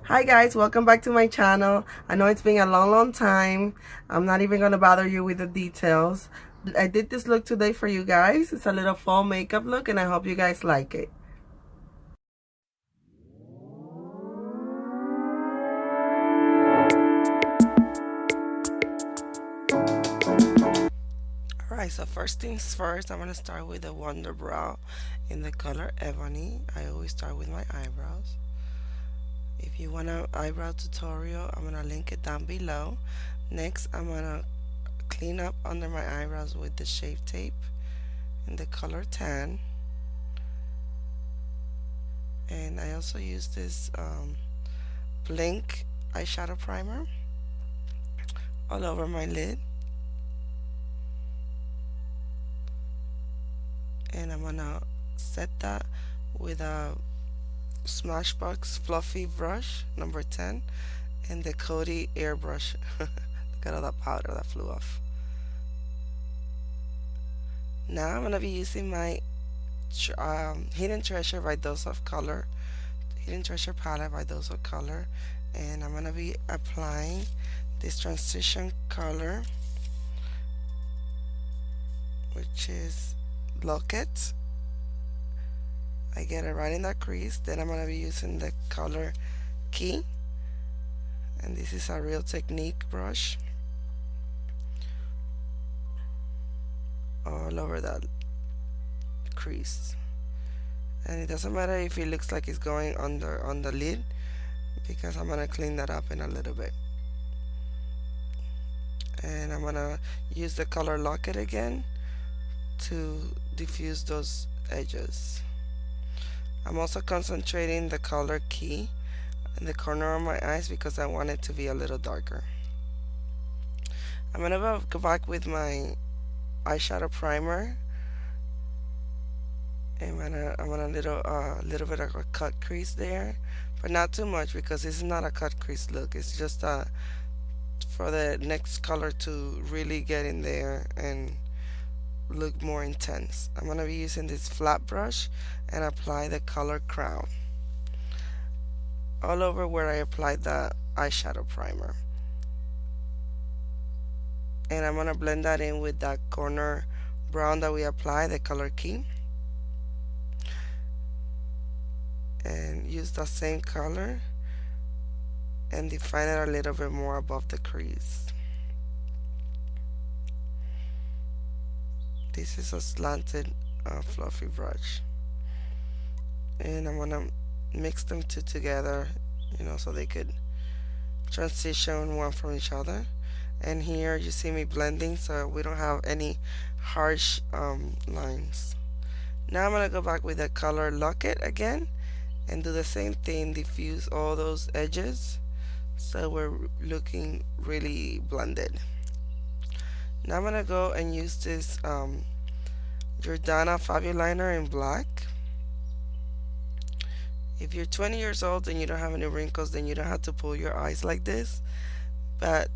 Hi guys, welcome back to my channel. I know it's been a long time. I'm not even going to bother you with the details. I did this look today for you guys. It's a little fall makeup look and I hope you guys like it. Alright, so first things first, I'm going to start with the Wonder Brow in the color Ebony. I always start with my eyebrows. If you want an eyebrow tutorial, I'm going to link it down below. Next, I'm going to clean up under my eyebrows with the Shape Tape in the color Tan. And I also use this Blink eyeshadow primer all over my lid. And I'm gonna set that with a Smashbox Fluffy brush number 10 and the Coty airbrush. Look at all that powder that flew off. Now I'm gonna be using my Hidden Treasure by Dose of Color, Hidden Treasure palette by Dose of Color, and I'm gonna be applying this transition color, which is Locket. I get it right in that crease. Then I'm gonna be using the color Key, and this is a Real Technique brush all over that crease. And it doesn't matter if it looks like it's going under on the lid, because I'm gonna clean that up in a little bit. And I'm gonna use the color Locket again to diffuse those edges. I'm also concentrating the color Key in the corner of my eyes because I want it to be a little darker. I'm gonna go back with my eyeshadow primer, and I'm gonna little bit of a cut crease there, but not too much because this is not a cut crease look. It's just for the next color to really get in there and look more intense. I'm gonna be using this flat brush and apply the color Crown all over where I applied the eyeshadow primer. And I'm gonna blend that in with that corner brown that we applied, the color Key, and use the same color and define it a little bit more above the crease. This is a slanted fluffy brush, and I'm gonna mix them two together, so they could transition one from each other. And here you see me blending so we don't have any harsh lines. Now I'm gonna go back with the color Locket again and do the same thing, diffuse all those edges so we're looking really blended. Now I'm gonna go and use this Jordana Fabuliner in black. If you're 20 years old and you don't have any wrinkles, then you don't have to pull your eyes like this. But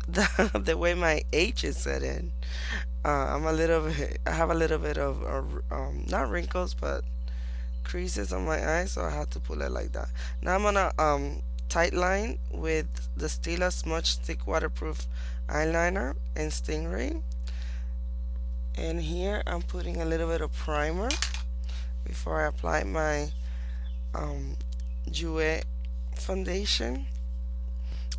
the way my age is set in, I have a little bit of not wrinkles, but creases on my eyes, so I have to pull it like that. Now I'm gonna tight line with the Stila Smudge Stick Waterproof Eyeliner in Stingray. And here I'm putting a little bit of primer before I apply my Jouer foundation.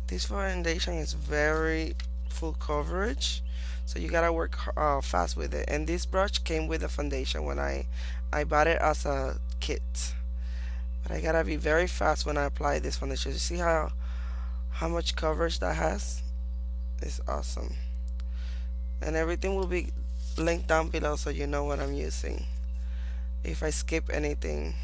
This foundation is very full coverage, so you gotta work fast with it. And this brush came with the foundation when I bought it as a kit. But I gotta be very fast when I apply this foundation. You see how much coverage that has? It's awesome. And everything will be linked down below so you know what I'm using if I skip anything.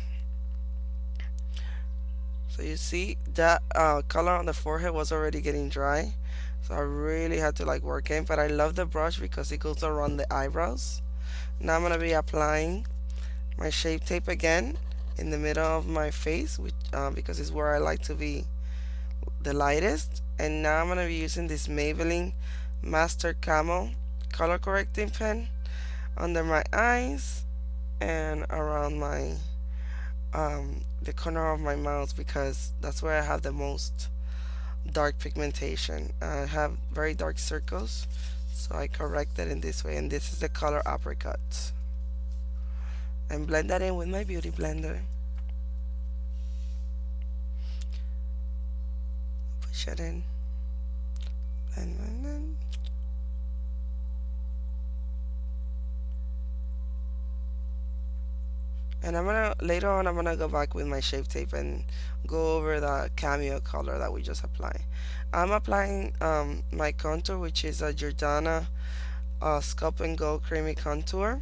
So you see that color on the forehead was already getting dry, so I really had to work in, but I love the brush because it goes around the eyebrows. Now I'm gonna be applying my Shape Tape again in the middle of my face, which because it's where I like to be the lightest. And now I'm gonna be using this Maybelline Master Camo color correcting pen under my eyes and around my the corner of my mouth because that's where I have the most dark pigmentation. I have very dark circles, so I correct it in this way, and this is the color apricot. And blend that in with my beauty blender. Push it in. Blend, blend, blend. And I'm gonna later on I'm gonna go back with my shape tape and go over the cameo color that we just applied. I'm applying my contour, which is a Jordana Sculpt and Go Creamy Contour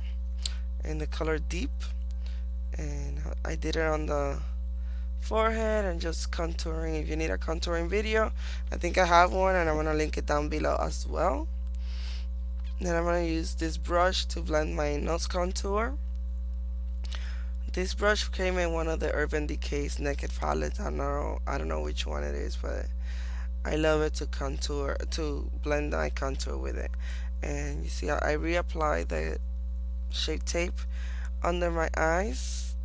in the color Deep, and I did it on the forehead and just contouring. If you need a contouring video, I think I have one, and I'm gonna link it down below as well. Then I'm gonna use this brush to blend my nose contour. This brush came in one of the Urban Decay's Naked palettes. I don't know which one it is, but I love it to contour, to blend my contour with it. And you see, I reapply the shape tape under my eyes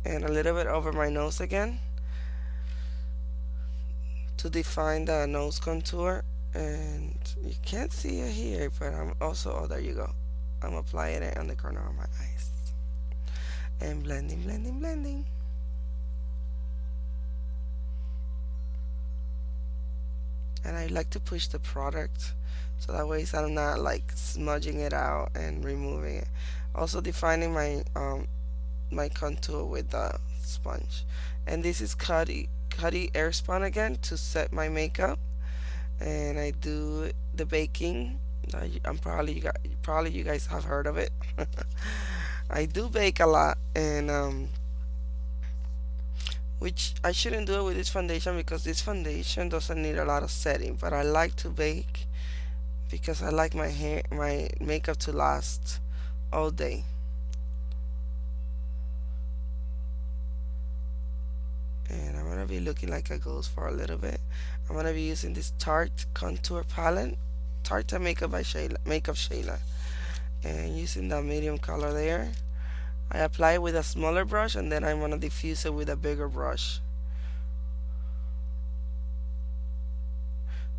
and a little bit over my nose again to define the nose contour. And you can't see it here, but I'm also, oh, there you go. I'm applying it on the corner of my eyes and blending, blending, blending. And I like to push the product so that way I'm not like smudging it out and removing it. Also defining my contour with the sponge. And this is Cuddy Airspun again to set my makeup. And I do the baking. I'm probably you guys have heard of it. I do bake a lot, and which I shouldn't do it with this foundation because this foundation doesn't need a lot of setting. But I like to bake because I like my makeup to last all day. And I'm gonna be looking like a ghost for a little bit. I'm gonna be using this Tarte contour palette, Tarte Makeup Shayla, and using the medium color there. I apply it with a smaller brush, and then I'm gonna diffuse it with a bigger brush.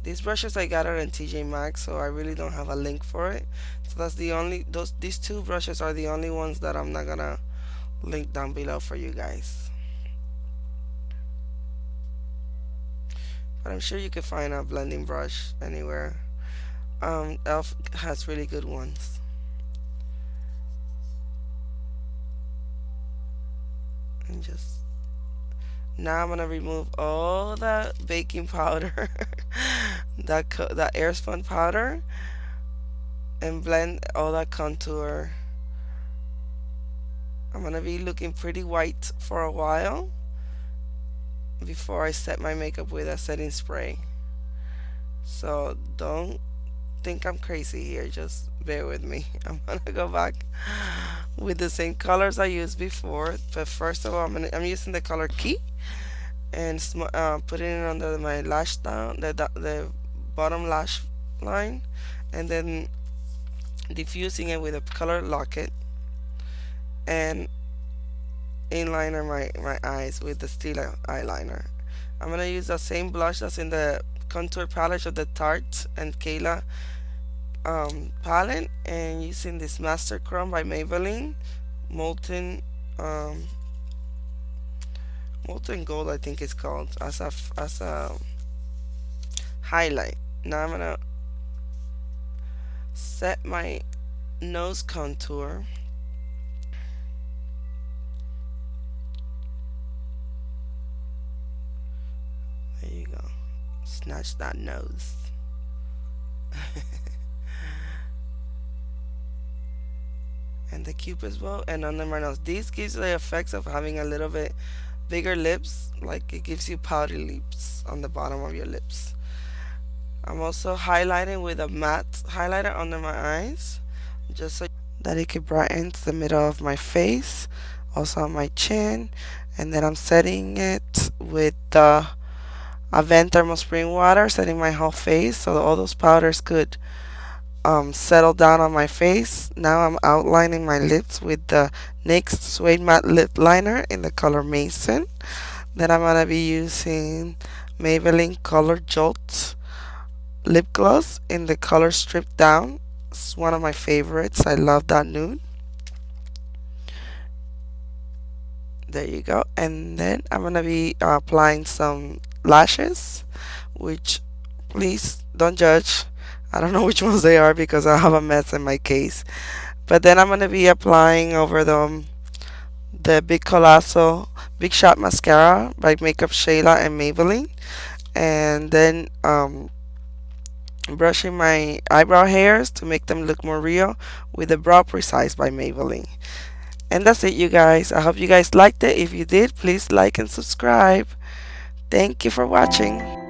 These brushes I got it in TJ Maxx, so I really don't have a link for it. So that's the only these two brushes are the only ones that I'm not gonna link down below for you guys. But I'm sure you could find a blending brush anywhere. Elf has really good ones. And just now I'm gonna remove all the baking powder, that airspun powder, and blend all that contour. I'm gonna be looking pretty white for a while before I set my makeup with a setting spray. So don't think I'm crazy here, just bear with me. I'm gonna go back with the same colors I used before, but first of all I'm using the color Key and putting it under my lash down, the bottom lash line, and then diffusing it with a color Locket and inliner my eyes with the steel eyeliner. I'm gonna use the same blush that's in the contour palette of the Tarte and Kayla palette, and using this Master Chrome by Maybelline molten molten gold, I think it's called, as a highlight. Now I'm gonna set my nose contour. There you go. Snatch that nose. And the cupid's bow and under my nose. This gives the effects of having a little bit bigger lips, like it gives you pouty lips on the bottom of your lips. I'm also highlighting with a matte highlighter under my eyes, just so that it can brighten the middle of my face, also on my chin, and then I'm setting it with the Avent Thermal Spring Water, setting my whole face so all those powders could settled down on my face. Now I'm outlining my lips with the NYX Suede Matte Lip Liner in the color Mason. Then I'm gonna be using Maybelline Color Jolt lip gloss in the color Stripped Down. It's one of my favorites. I love that nude. There you go. And then I'm gonna be applying some lashes, which please don't judge. I don't know which ones they are because I have a mess in my case. But then I'm gonna be applying over them the Big Colosso Big Shot Mascara by Makeup Shayla and Maybelline. And then brushing my eyebrow hairs to make them look more real with the Brow Precise by Maybelline. And that's it, you guys. I hope you guys liked it. If you did, please like and subscribe. Thank you for watching.